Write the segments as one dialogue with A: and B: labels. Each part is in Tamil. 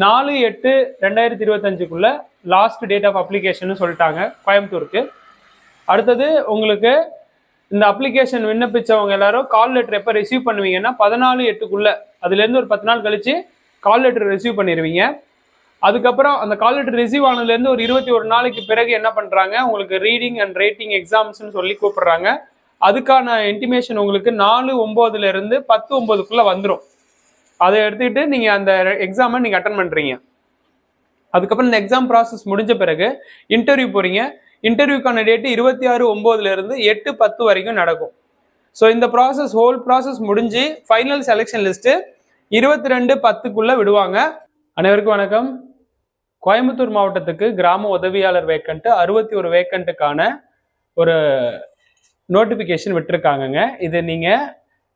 A: 4/8/2025 லாஸ்ட் டேட் ஆஃப் அப்ளிகேஷன் சொல்லிட்டாங்க கோயம்புத்தூருக்கு. அடுத்தது உங்களுக்கு இந்த அப்ளிகேஷன் விண்ணப்பிச்சவங்க எல்லாரும் கால் லெட்டர் எப்போ ரிசீவ் பண்ணுவீங்கன்னா 14/8 அதுலேருந்து ஒரு 10 நாள் கழிச்சு கால் லெட்டர் ரிசீவ் பண்ணிடுவீங்க. அதுக்கப்புறம் அந்த கால் லெட்டர் ரிசீவ் ஆனதுலேருந்து ஒரு 21 நாளைக்கு பிறகு என்ன பண்ணுறாங்க, உங்களுக்கு ரீடிங் அண்ட் ரைட்டிங் எக்ஸாம்ஸ்ன்னு சொல்லி கூப்பிடுறாங்க. அதுக்கான இன்டிமேஷன் உங்களுக்கு 4/9 10/9 வந்துடும். அதை எடுத்துக்கிட்டு நீங்கள் அந்த எக்ஸாமை நீங்கள் அட்டன் பண்ணுறீங்க. அதுக்கப்புறம் இந்த எக்ஸாம் ப்ராசஸ் முடிஞ்ச பிறகு இன்டர்வியூ போகிறீங்க. இன்டர்வியூக்கான டேட்டு 26/9 8/10 வரைக்கும் நடக்கும். ஸோ இந்த ப்ராசஸ் ஹோல் ப்ராசஸ் முடிஞ்சு ஃபைனல் செலெக்ஷன் லிஸ்ட்டு 22/10 விடுவாங்க. அனைவருக்கும் வணக்கம். கோயம்புத்தூர் மாவட்டத்துக்கு கிராம உதவியாளர் வேக்கண்ட் 61 வேக்கண்ட்டுக்கான ஒரு நோட்டிஃபிகேஷன் விட்டுருக்காங்கங்க. இது நீங்கள்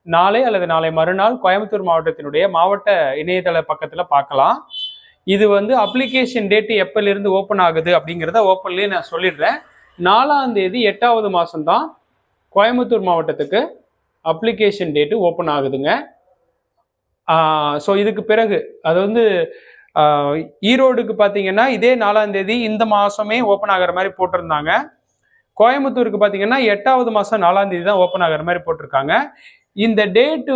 A: நாளை அல்லது நாளை மறுநாள் கோயம்புத்தூர் மாவட்டத்தினுடைய மாவட்ட இணையதள பக்கத்தில் பார்க்கலாம். இது அப்ளிகேஷன் டேட்டு எப்போலேருந்து ஓப்பன் ஆகுது அப்படிங்கிறத ஓப்பன்லேயே நான் சொல்லிடுறேன். 4ஆம் தேதி 8வது மாதம் தான் கோயம்புத்தூர் மாவட்டத்துக்கு அப்ளிகேஷன் டேட்டு ஓப்பன் ஆகுதுங்க. ஸோ இதுக்கு பிறகு அது ஈரோடுக்கு பார்த்தீங்கன்னா இதே 4ஆம் தேதி இந்த மாதமே ஓப்பன் ஆகிற மாதிரி போட்டிருந்தாங்க. கோயம்புத்தூருக்கு பார்த்தீங்கன்னா 8வது மாதம் 4ஆம் தேதி தான் ஓப்பன் ஆகிற மாதிரி போட்டிருக்காங்க. இந்த டேட்டு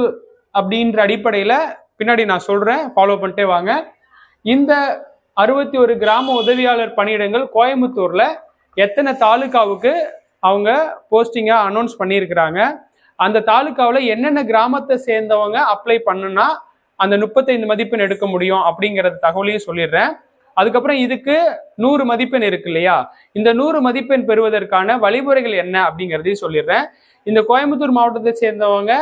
A: அப்படின்ற அடிப்படையில் பின்னாடி நான் சொல்கிறேன், ஃபாலோ பண்ணிட்டே வாங்க. இந்த 61 கிராம உதவியாளர் பணியிடங்கள் கோயம்புத்தூரில் எத்தனை தாலுக்காவுக்கு அவங்க போஸ்டிங்காக அனௌன்ஸ் பண்ணியிருக்கிறாங்க, அந்த தாலுக்காவில் என்னென்ன கிராமத்தை சேர்ந்தவங்க அப்ளை பண்ணுனா அந்த 35 மதிப்பெண் எடுக்க முடியும் அப்படிங்கிறது தகவலையும் சொல்லிடுறேன். அதுக்கப்புறம் இதுக்கு 100 மதிப்பெண் இருக்கு இல்லையா, இந்த 100 மதிப்பெண் பெறுவதற்கான வழிமுறைகள் என்ன அப்படிங்கிறதையும் சொல்லிடுறேன். இந்த கோயம்புத்தூர் மாவட்டத்தை சேர்ந்தவங்க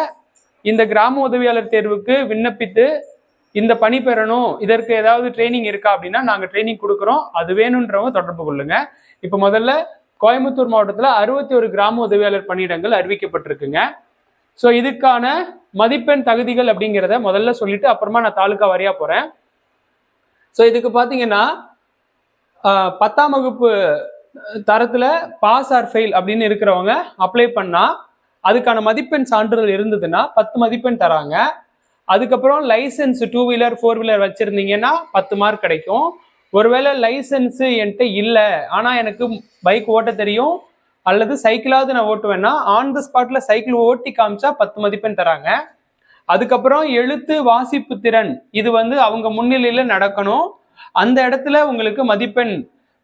A: இந்த கிராம உதவியாளர் தேர்வுக்கு விண்ணப்பித்து இந்த பணி பெறணும், இதற்கு ஏதாவது ட்ரைனிங் இருக்கா அப்படின்னா நாங்கள் ட்ரைனிங் கொடுக்குறோம், அது வேணுன்றவங்க தொடர்பு கொள்ளுங்க. இப்போ முதல்ல கோயம்புத்தூர் மாவட்டத்தில் 61 கிராம உதவியாளர் பணியிடங்கள் அறிவிக்கப்பட்டிருக்குங்க. ஸோ இதுக்கான மதிப்பெண் தகுதிகள் அப்படிங்கிறத முதல்ல சொல்லிட்டு அப்புறமா நான் தாலுக்கா வரையா போகிறேன். ஸோ இதுக்கு பார்த்தீங்கன்னா 10ஆம் வகுப்பு தரத்தில் பாஸ் ஆர் ஃபெயில் அப்படின்னு இருக்கிறவங்க அப்ளை பண்ணால் அதுக்கான மதிப்பெண் சான்றிதழ் இருந்ததுன்னா 10 மதிப்பெண் தராங்க. அதுக்கப்புறம் லைசன்ஸ் 2 வீலர் 4 வீலர் வச்சிருந்தீங்கன்னா 10 மார்க் கிடைக்கும். ஒருவேளை லைசன்ஸு என்கிட்ட இல்லை ஆனால் எனக்கு பைக் ஓட்ட தெரியும் அல்லது சைக்கிளாவது நான் ஓட்டுவேன்னா ஆன் த ஸ்பாட்டில் சைக்கிள் ஓட்டி காமிச்சா 10 மதிப்பெண் தராங்க. அதுக்கப்புறம் எழுத்து வாசிப்பு திறன் இது அவங்க முன்னிலையில் நடக்கணும். அந்த இடத்துல உங்களுக்கு மதிப்பெண்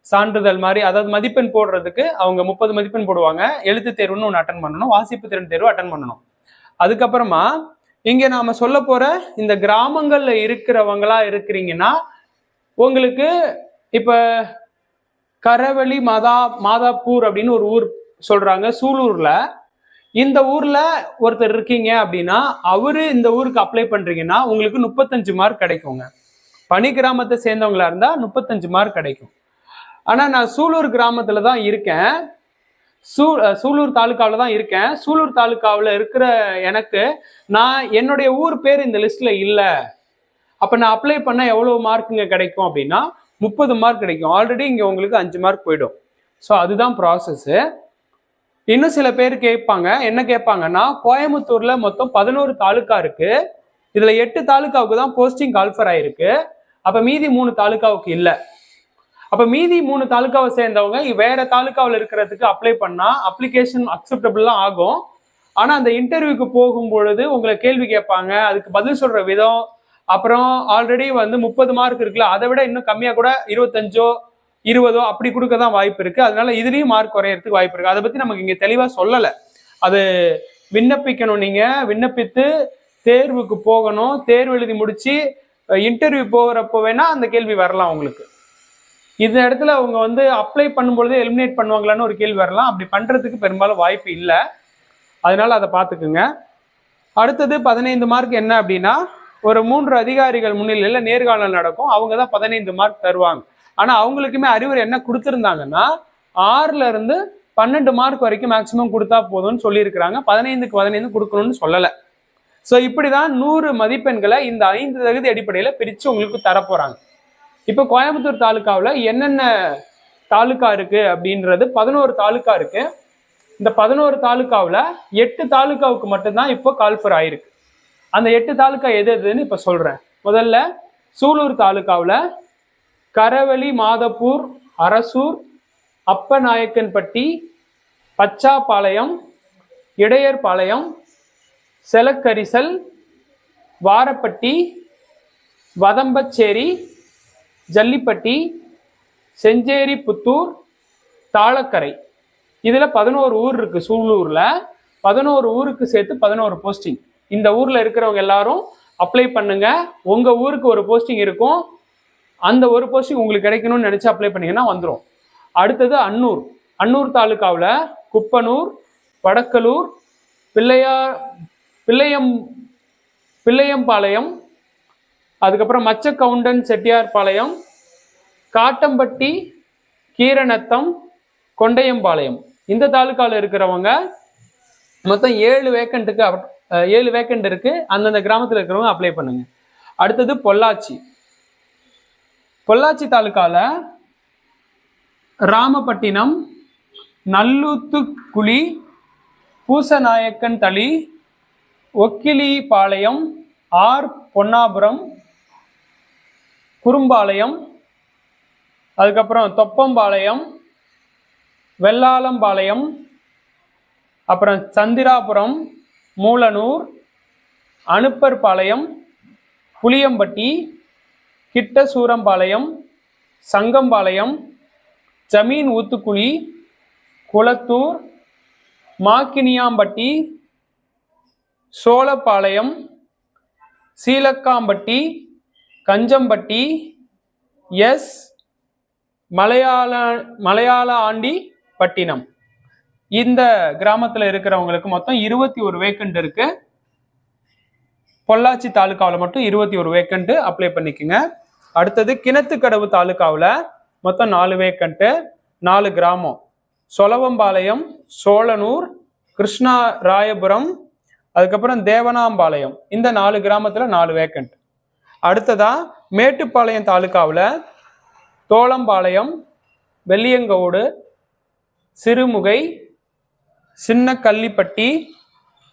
A: சான்றிதழ் மாதிரி, அதாவது மதிப்பெண் போடுறதுக்கு அவங்க 30 மதிப்பெண் போடுவாங்க. எழுத்து தேர்வுன்னு ஒன்று அட்டன் பண்ணணும், வாசிப்பு திறன் தேர்வு அட்டன் பண்ணணும். அதுக்கப்புறமா இங்கே நாம சொல்ல போற இந்த கிராமங்கள்ல இருக்கிறவங்களா இருக்கிறீங்கன்னா உங்களுக்கு இப்ப கரவழி மாதாப்பூர் அப்படின்னு ஒரு ஊர் சொல்றாங்க சூலூர்ல. இந்த ஊர்ல ஒருத்தர் இருக்கீங்க அப்படின்னா அவரு இந்த ஊருக்கு அப்ளை பண்றீங்கன்னா உங்களுக்கு 35 மார்க் கிடைக்குங்க. பனி கிராமத்தை சேர்ந்தவங்களா இருந்தா 35 மார்க் கிடைக்கும். ஆனா நான் சூலூர் கிராமத்துல தான் இருக்கேன், சூலூர் தாலுக்காவில் தான் இருக்கேன். சூலூர் தாலுக்காவில் இருக்கிற எனக்கு என்னுடைய ஊர் பேர் இந்த லிஸ்ட்ல இல்லை. அப்போ நான் அப்ளை பண்ண எவ்வளோ மார்க்குங்க கிடைக்கும் அப்படின்னா 30 மார்க் கிடைக்கும். ஆல்ரெடி இங்கே உங்களுக்கு 5 மார்க் போயிடும். ஸோ அதுதான் ப்ராசஸ்ஸு. இன்னும் சில பேர் கேட்பாங்க, என்ன கேட்பாங்கன்னா கோயம்புத்தூர்ல மொத்தம் 11 தாலுக்கா இருக்கு, இதுல 8 தாலுக்காவுக்கு தான் போஸ்டிங் கால்ஃபர் ஆயிருக்கு, அப்ப மீதி 3 தாலுக்காவுக்கு இல்லை. அப்ப மீதி 3 தாலுக்காவை சேர்ந்தவங்க வேற தாலுக்காவில் இருக்கிறதுக்கு அப்ளை பண்ணா அப்ளிகேஷன் அக்செப்டபிள்லாம் ஆகும். ஆனா அந்த இன்டர்வியூக்கு போகும் பொழுது உங்களை கேள்வி கேட்பாங்க, அதுக்கு பதில் சொல்ற விதம், அப்புறம் ஆல்ரெடி 30 மார்க் இருக்குல்ல, அதை விட இன்னும் கம்மியா கூட 25ஓ 20ஓ அப்படி கொடுக்க தான் வாய்ப்பு இருக்கு. அதனால இதுலயும் மார்க் குறையறதுக்கு வாய்ப்பு இருக்கு. அதை பத்தி நமக்கு இங்க தெளிவா சொல்லலை. அது விண்ணப்பிக்கணும், நீங்க விண்ணப்பித்து தேர்வுக்கு போகணும், தேர்வு எழுதி முடிச்சு இன்டர்வியூ போகிறப்போ வேணா அந்த கேள்வி வரலாம் உங்களுக்கு. இந்த இடத்துல அவங்க அப்ளை பண்ணும்பொழுது எலிமினேட் பண்ணுவாங்களான்னு ஒரு கேள்வி வரலாம். அப்படி பண்றதுக்கு பெரும்பாலும் வாய்ப்பு இல்லை, அதனால அதை பார்த்துக்குங்க. அடுத்தது 15 மார்க் என்ன அப்படின்னா ஒரு 3 அதிகாரிகள் முன்னிலையில் நேர்காணல் நடக்கும், அவங்க தான் 15 மார்க் தருவாங்க. ஆனா அவங்களுக்குமே அறிவுரை என்ன கொடுத்துருந்தாங்கன்னா 6ல இருந்து 12 மார்க் வரைக்கும் மேக்சிமம் கொடுத்தா போதும்னு சொல்லியிருக்கிறாங்க. 15க்கு 15 கொடுக்கணும்னு சொல்லலை. ஸோ இப்படிதான் 100 மதிப்பெண்களை இந்த 5 தகுதி அடிப்படையில பிரிச்சு உங்களுக்கு தரப்போறாங்க. இப்போ கோயம்புத்தூர் தாலுக்காவில் என்னென்ன தாலுக்கா இருக்கு அப்படின்றது 11 தாலுக்கா இருக்கு. இந்த 11 தாலுக்காவில் 8 தாலுக்காவுக்கு மட்டும்தான் இப்போ கால்ஃபர் ஆயிருக்கு. அந்த 8 தாலுக்கா எது எதுன்னு இப்போ சொல்றேன். முதல்ல சூலூர் தாலுகாவில் கரவெளி, மாதப்பூர், அரசூர், அப்பநாயக்கன்பட்டி, பச்சாபாளையம், இடையர்பாளையம், செலக்கரிசல், வாரப்பட்டி, வதம்பச்சேரி, ஜல்லிப்பட்டி, செஞ்சேரி புத்தூர், தாளக்கரை, இதில் 11 ஊர் இருக்கு. சூலூரில் 11 ஊருக்கு சேர்த்து 11 போஸ்டிங். இந்த ஊரில் இருக்கிறவங்க எல்லாரும் அப்ளை பண்ணுங்க. உங்கள் ஊருக்கு ஒரு போஸ்டிங் இருக்கும். அந்த ஒரு போஸ்டிங் உங்களுக்கு கிடைக்கணும்னு நினச்சி அப்ளை பண்ணீங்கன்னா வந்துடும். அடுத்தது அன்னூர் தாலுகாவில் குப்பனூர், வடக்கலூர், பிள்ளையம்பாளையம், அதுக்கப்புறம் மச்சக்கவுண்டன் செட்டியார்பாளையம், காட்டம்பட்டி, கீரநத்தம், கொண்டையம்பாளையம், இந்த தாலுகாவில் இருக்கிறவங்க மொத்தம் 7 வேக்கண்ட் இருக்கு. அந்தந்த கிராமத்தில் இருக்கிறவங்க அப்ளை பண்ணுங்க. அடுத்தது பொள்ளாச்சி தாலுகாவில் ராமப்பட்டினம், நல்லூத்துக்குழி, பூசநாயக்கன் தளி, ஒக்கிலிபாளையம், பொன்னாபுரம், குறும்பாளையம், அதுக்கப்புறம் தொப்பம்பாளையம், வெள்ளாளம்பாளையம், அப்புறம் சந்திராபுரம், மூலனூர், அனுப்பர்பாளையம், புளியம்பட்டி, கிட்டசூரம்பாளையம், சங்கம்பாளையம், ஜமீன் ஊத்துக்குழி, குளத்தூர், மாக்கினியாம்பட்டி, சோழப்பாளையம், சீலக்காம்பட்டி, கஞ்சம்பட்டி, மலையாள ஆண்டி பட்டினம், இந்த கிராமத்தில் இருக்கிறவங்களுக்கு மொத்தம் 21 வேக்கண்ட் இருக்கு. பொள்ளாச்சி தாலுகாவில் மட்டும் 21 வேக்கண்ட் அப்ளை பண்ணிக்கோங்க. அடுத்தது கிணத்துக்கடவு தாலுகாவில் மொத்தம் 4 வேக்கண்ட், 4 கிராமம், சொலவம்பாளையம், சோழனூர், கிருஷ்ணராயபுரம், அதுக்கப்புறம் தேவனாம்பாளையம், இந்த 4 கிராமத்தில் 4 வேக்கண்ட். அடுத்ததா மேட்டுப்பாளையம் தாலுகாவில் தோளம்பாளையம், வெள்ளியங்கோடு, சிறுமுகை, சின்ன கள்ளிப்பட்டி,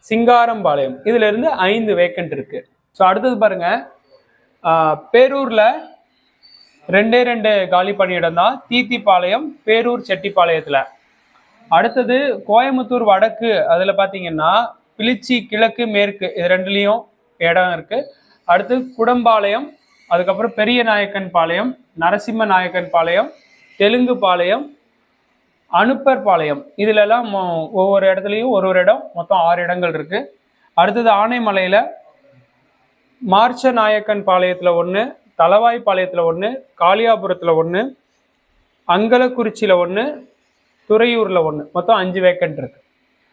A: சிங்காரம்பாளையம், இதுல இருந்து 5 வேக்கண்ட் இருக்கு. ஸோ அடுத்தது பாருங்க, பேரூர்ல 2 காலி பணியிடம் தான். தீத்திப்பாளையம், பேரூர், செட்டிப்பாளையத்துல. அடுத்தது கோயம்புத்தூர் வடக்கு, அதுல பாத்தீங்கன்னா பிளிச்சி கிழக்கு, மேற்கு, இது 2லயும் இடம் இருக்கு. அடுத்து குடம்பாளையம், அதுக்கப்புறம் பெரிய நாயக்கன் பாளையம், நரசிம்ம நாயக்கன் பாளையம், தெலுங்கு பாளையம், அனுப்பர்பாளையம், இதுல எல்லாம் ஒவ்வொரு இடத்துலையும் ஒரு இடம், மொத்தம் 6 இடங்கள் இருக்கு. அடுத்தது ஆனைமலையில மார்ச்ச நாயக்கன் பாளையத்துல 1, தலவாய்பாளையத்துல 1, காளியாபுரத்துல 1, அங்கலக்குறிச்சியில 1, துறையூர்ல 1, மொத்தம் 5 வேக்கண்ட் இருக்கு.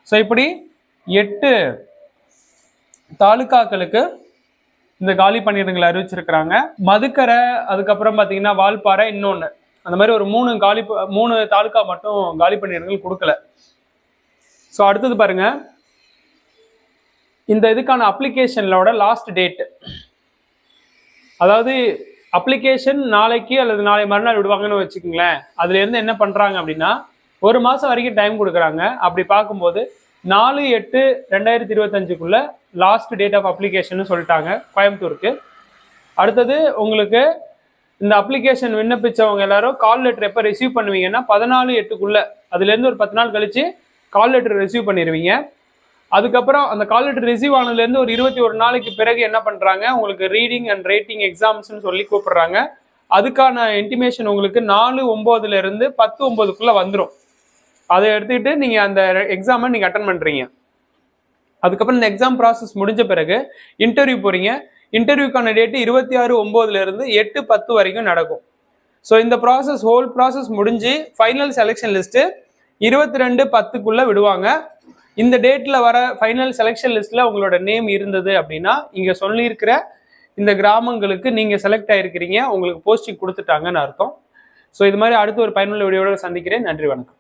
A: ஸோ இப்படி 8 தாலுகாக்களுக்கு இந்த காலி பணியிடங்களை அறிவிச்சிருக்கிறாங்க. மதுக்கரை, அதுக்கப்புறம் பார்த்தீங்கன்னா வால்பாறை, இன்னொன்று, அந்த மாதிரி ஒரு 3 தாலுகா மட்டும் காலி பணியிடங்கள் கொடுக்கல. ஸோ அடுத்தது பாருங்க, இந்த இதுக்கான அப்ளிகேஷனோட லாஸ்ட் டேட், அதாவது அப்ளிகேஷன் நாளைக்கு அல்லது நாளை மறுநாள் விடுவாங்கன்னு வச்சுக்கோங்களேன். அதுல இருந்து என்ன பண்றாங்க அப்படின்னா 1 மாசம் வரைக்கும் டைம் கொடுக்குறாங்க. அப்படி பார்க்கும்போது 4/8/2025 லாஸ்ட் டேட் ஆஃப் அப்ளிகேஷன் சொல்லிட்டாங்க கோயம்புத்தூருக்கு. அடுத்தது உங்களுக்கு இந்த அப்ளிகேஷன் விண்ணப்பிச்சவங்க எல்லாரும் கால் லெட்டர் எப்போ ரிசீவ் பண்ணுவீங்கன்னா 14/8 அதுலேருந்து ஒரு 10 நாள் கழிச்சு கால் லெட்டர் ரிசீவ் பண்ணிடுவீங்க. அதுக்கப்புறம் அந்த கால் லெட்டர் ரிசீவ் ஆனதுலேருந்து ஒரு 21 நாளைக்கு பிறகு என்ன பண்ணுறாங்க, உங்களுக்கு ரீடிங் அண்ட் ரைட்டிங் எக்ஸாம்ஸ்ன்னு சொல்லி கூப்பிடுறாங்க. அதுக்கான இன்டிமேஷன் உங்களுக்கு 4/9 10/9 வந்துடும். அதை எடுத்துக்கிட்டு நீங்கள் அந்த எக்ஸாமை நீங்கள் அட்டன் பண்ணுறீங்க. அதுக்கப்புறம் இந்த எக்ஸாம் ப்ராசஸ் முடிஞ்ச பிறகு இன்டர்வியூ போகிறீங்க. இன்டர்வியூக்கான டேட்டு 26/9 8/10 வரைக்கும் நடக்கும். ஸோ இந்த ப்ராசஸ், ஹோல் ப்ராசஸ் முடிஞ்சு ஃபைனல் செலெக்ஷன் லிஸ்ட்டு 22/10 விடுவாங்க. இந்த டேட்டில் வர ஃபைனல் செலெக்ஷன் லிஸ்ட்டில் உங்களோட நேம் இருந்தது அப்படின்னா இங்கே சொல்லியிருக்கிற இந்த கிராமங்களுக்கு நீங்கள் செலக்ட் ஆகிருக்கிறீங்க, உங்களுக்கு போஸ்டிங் கொடுத்துட்டாங்கன்னு அர்த்தம். ஸோ இது மாதிரி அடுத்து ஒரு பயனுள்ள வீடியோட சந்திக்கிறேன். நன்றி, வணக்கம்.